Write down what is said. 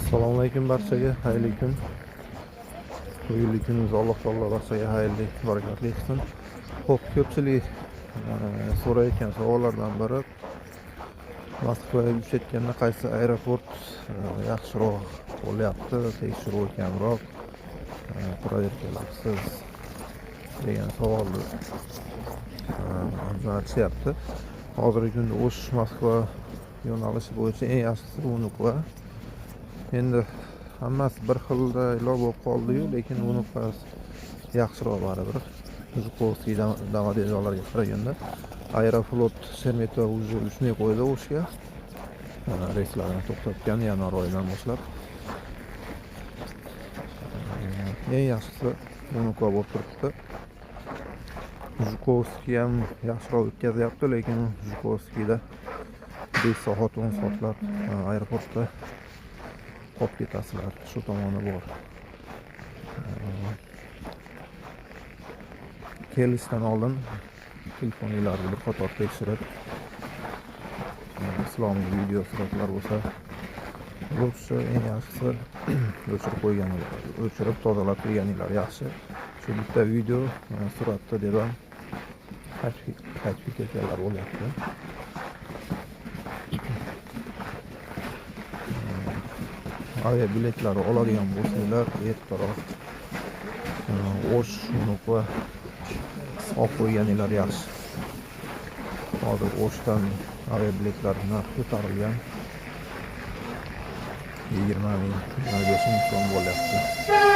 Assalomu alaykum barchaga, xayrli kun. Bugungi kunimiz Alloh taolo barchaga xayrli, barakatli qilsin. Xo'p, ko'pchilik so'rayotgan savollardan biri Moskvaga uchayotganda qaysi aeroport yaxshiroq bo'lyapti, tekshiruv kamroq, proverkalarsiz degan savolni jo'natishyapti. Hozirgi kunda O'sh Moskva yo'nalishi bo'yicha eng yaxshisi Unuqa. Endi hammasi bir xildaylar bo'lib qoldi-yu, lekin bunaqasi yaxshiroq baribir. Zhukovskiy Domodedovolarga qaraganda Aeroflot Sheremetyevo уже uchmay qo'ydi O'shga. Reyslarni to'xtatgan yanvar oyidan boshlab. Eng yaxshisi Unuqa bo'lib turibdi. Zhukovskiy ham yaxshiroq o'tkazyapti, lekin Zhukovskiyda 5 soat 10 soatlar aeroportda qolib ketasizlar, shu tomoni bor. Kelishdan oldin telefoninglarni bir qator tekshirib, islomiy video suratlar bo'lsa, bo'lsa eng yaxshisi o'chirib qo'yganinglar, o'chirib tozalab qo'yganinglar yaxshi. Shu bitta video suratda deb ham qaytib ketganlar bo'lyapti. Aviabiletlarni oladigan bo'lsanglar, ertaroq O'sh Unuqa olib qo'yganinglar yaxshi. Hozir O'shdan aviabiletlar narxi ko'tarilgan. 20 ming, 25 ming so'm bo'lyapti.